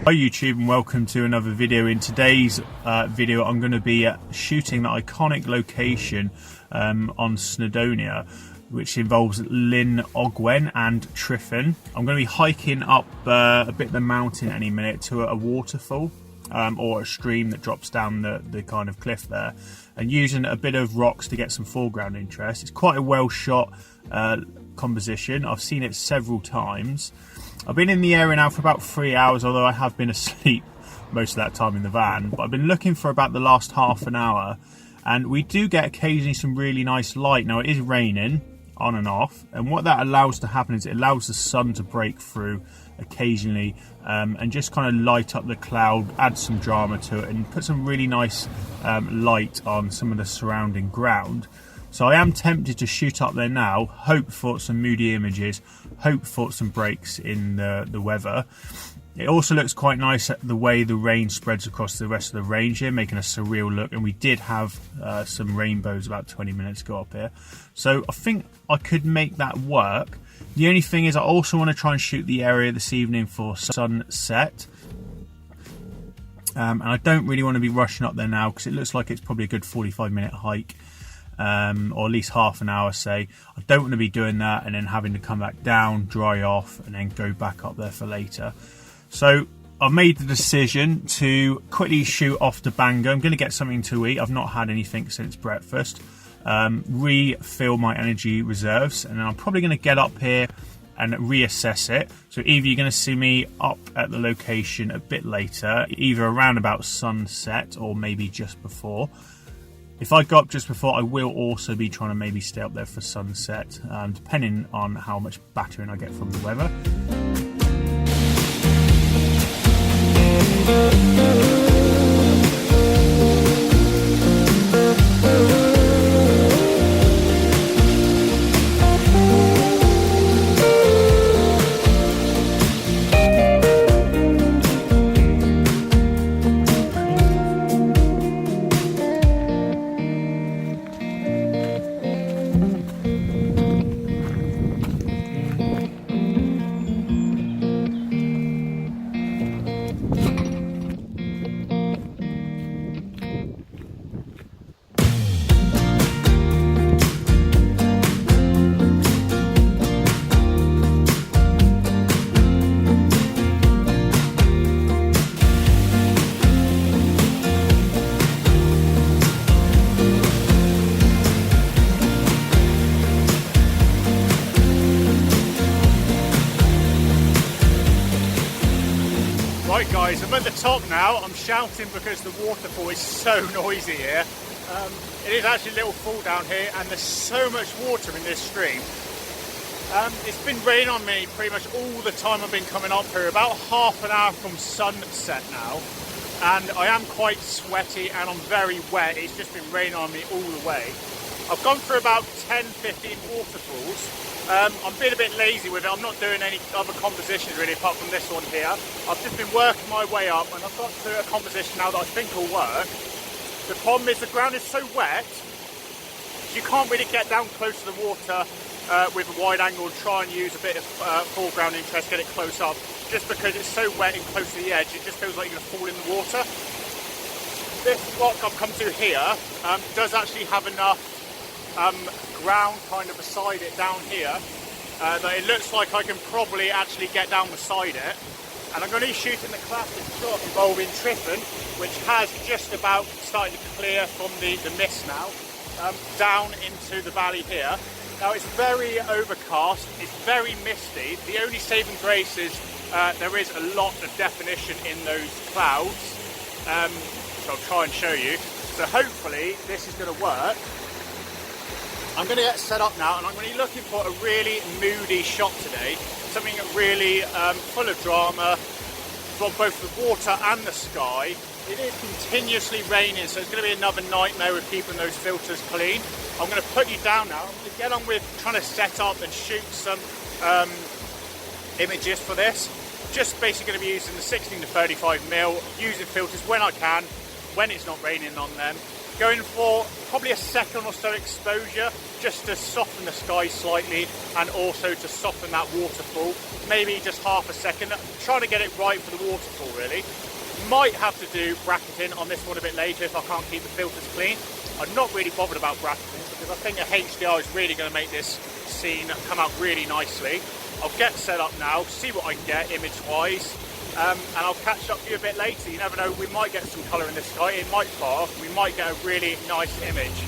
Hi YouTube and welcome to another video. In today's video I'm going to be shooting the iconic location on Snowdonia, which involves Llyn Ogwen and Tryfan. I'm going to be hiking up a bit of the mountain any minute to a waterfall or a stream that drops down the kind of cliff there, and using a bit of rocks to get some foreground interest. It's quite a well shot composition. I've seen it several times. I've been in the area now for about 3 hours, although I have been asleep most of that time in the van. But I've been looking for about the last half an hour, and we do get occasionally some really nice light. Now, it is raining on and off, and what that allows to happen is it allows the sun to break through occasionally and just kind of light up the cloud, add some drama to it, and put some really nice light on some of the surrounding ground. So I am tempted to shoot up there now, hope for some moody images, hope for some breaks in the weather. It also looks quite nice the way the rain spreads across the rest of the range here, making a surreal look. And we did have some rainbows about 20 minutes ago up here. So I think I could make that work. The only thing is I also want to try and shoot the area this evening for sunset. And I don't really want to be rushing up there now because it looks like it's probably a good 45-minute hike. Or at least half an hour, say. I don't want to be doing that and then having to come back down, dry off, and then go back up there for later. So I've made the decision to quickly shoot off to Bangor. I'm going to get something to eat. I've not had anything since breakfast. Refill my energy reserves, and then I'm probably going to get up here and reassess it. So either you're going to see me up at the location a bit later, either around about sunset or maybe just before. If I go up just before, I will also be trying to maybe stay up there for sunset, depending on how much battering I get from the weather. Right guys, I'm at the top now. I'm shouting because the waterfall is so noisy here. It is actually a little fall down here, and there's so much water in this stream. It's been raining on me pretty much all the time I've been coming up here, about half an hour from sunset now, and I am quite sweaty and I'm very wet. It's just been raining on me all the way. I've gone through about 10-15 waterfalls. I'm being a bit lazy with it. I'm not doing any other compositions really apart from this one here. I've just been working my way up, and I've got to a composition now that I think will work. The problem is the ground is so wet, you can't really get down close to the water with a wide angle and try and use a bit of foreground interest, get it close up. Just because it's so wet and close to the edge, it just feels like you're going to fall in the water. This rock I've come to here does actually have enough ground kind of beside it down here that it looks like I can probably actually get down beside it. And I'm going to be shooting the classic shot involving Tryfan, which has just about started to clear from the mist now, down into the valley here. Now it's very overcast, it's very misty. The only saving grace is there is a lot of definition in those clouds, which I'll try and show you. So hopefully this is going to work. I'm going to get set up now, and I'm going to be looking for a really moody shot today, something really full of drama from both the water and the sky. It is continuously raining, so it's going to be another nightmare with keeping those filters clean. I'm going to put you down now. I'm going to get on with trying to set up and shoot some images for this. Just basically going to be using the 16 to 35mm, using filters when I can, when it's not raining on them. Going for probably a second or so exposure just to soften the sky slightly and also to soften that waterfall, maybe just half a second, trying to get it right for the waterfall really. Might have to do bracketing on this one a bit later if I can't keep the filters clean. I'm not really bothered about bracketing because I think a HDR is really going to make this scene come out really nicely. I'll get set up now, see what I can get image wise, and I'll catch up with you a bit later. You never know, we might get some colour in the sky, it might pass, we might get a really nice image.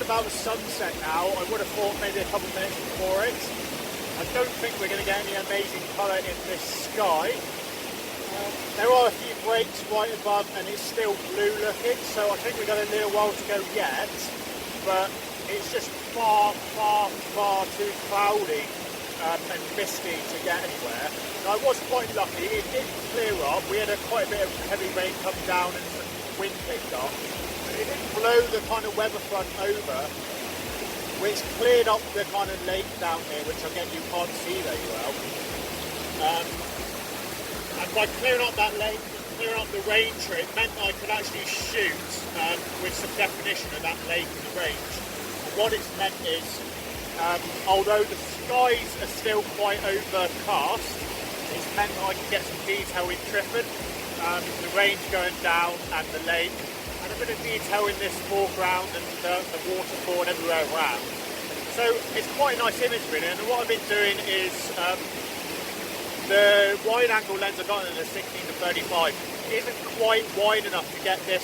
About the sunset now. I would have thought maybe a couple of minutes before it. I don't think we're going to get any amazing colour in this sky. There are a few breaks right above and it's still blue looking, so I think we've got a little while to go yet, but it's just far too cloudy and misty to get anywhere. And I was quite lucky, it did clear up. We had quite a bit of heavy rain come down and some wind picked up. It didn't blow the kind of weather front over, which cleared up the kind of lake down here, which again you can't see very well. And by clearing up that lake, clearing up the rain tree, it meant I could actually shoot with some definition of that lake and the range. And what it's meant is, although the skies are still quite overcast, it's meant I can get some detail in Tryfan, the range going down and the lake. And a bit of detail in this foreground and the waterfall and everywhere around. So it's quite a nice image really, and what I've been doing is the wide angle lens I got in the 16 to 35 isn't quite wide enough to get this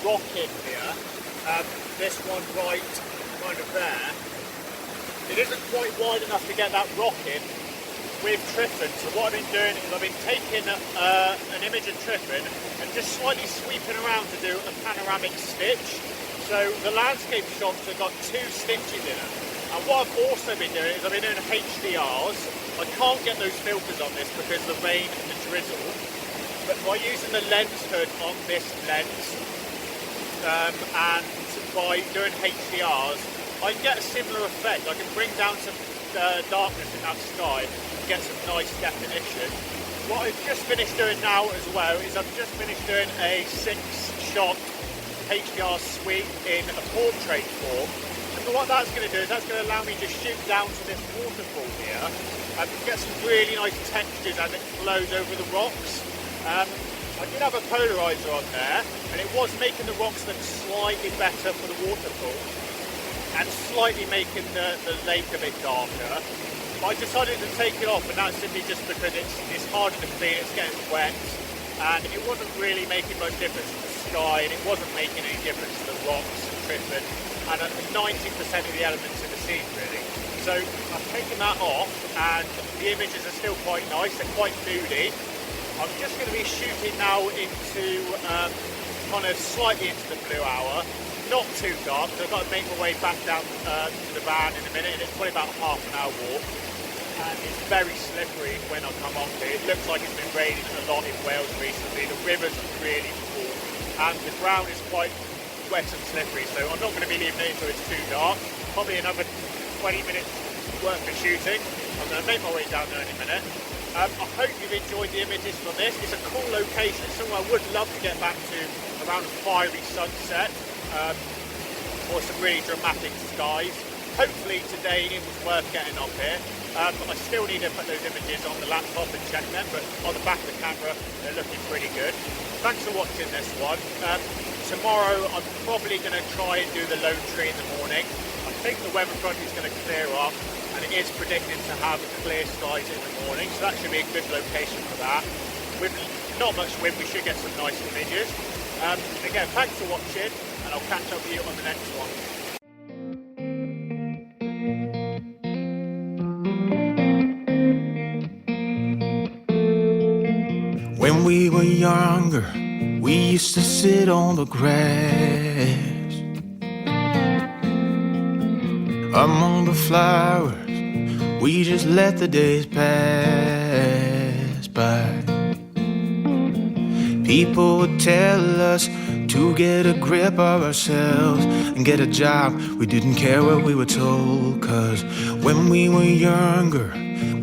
rock in here, this one right kind of there. It isn't quite wide enough to get that rock in with Tryfan, so what I've been doing is I've been taking an image of Tryfan and just slightly sweeping around to do a panoramic stitch. So the landscape shots have got two stitches in it. And what I've also been doing is I've been doing HDRs. I can't get those filters on this because of the rain and the drizzle, but by using the lens hood on this lens and by doing HDRs, I can get a similar effect. I can bring down some darkness in that sky and get some nice definition. What I've just finished doing now as well is I've just finished doing a 6-shot HDR sweep in a portrait form. And what that's going to do is that's going to allow me to shoot down to this waterfall here and get some really nice textures as it flows over the rocks. I did have a polarizer on there and it was making the rocks look slightly better for the waterfall and slightly making the lake a bit darker. But I decided to take it off, and that's simply just because it's harder to clean, it's getting wet, and it wasn't really making much difference to the sky, and it wasn't making any difference to the rocks and Tryfan, and 90% of the elements in the scene really. So I've taken that off, and the images are still quite nice, they're quite moody. I'm just going to be shooting now into kind of slightly into the blue hour. Not too dark, so I've got to make my way back down to the van in a minute, and it's probably about a half an hour walk. And it's very slippery when I come off here. It looks like it's been raining a lot in Wales recently. The rivers are really full, and the ground is quite wet and slippery, so I'm not going to be leaving it until it's too dark. Probably another 20 minutes worth of shooting. I'm going to make my way down there in a minute. I hope you've enjoyed the images from this. It's a cool location. It's somewhere I would love to get back to around a fiery sunset. Or some really dramatic skies. Hopefully today it was worth getting up here. I still need to put those images on the laptop and check them, but on the back of the camera they're looking pretty good. Thanks for watching this one. Tomorrow I'm probably going to try and do the lone tree in the morning. I think the weather front is going to clear up and it is predicted to have clear skies in the morning, so that should be a good location for that. With not much wind, we should get some nice images. Again, thanks for watching, and I'll catch up with you on the next one. When we were younger, we used to sit on the grass among the flowers. We just let the days pass by. People would tell us to get a grip of ourselves and get a job. We didn't care what we were told, 'cause when we were younger,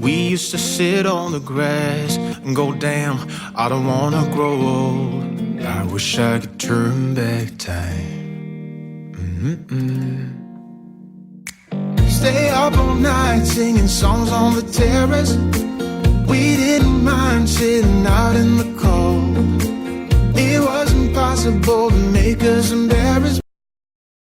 we used to sit on the grass and go, damn, I don't wanna grow old. I wish I could turn back time. Stay up all night singing songs on the terrace. We didn't mind sitting out in the cold. It was impossible to make us embarrassed.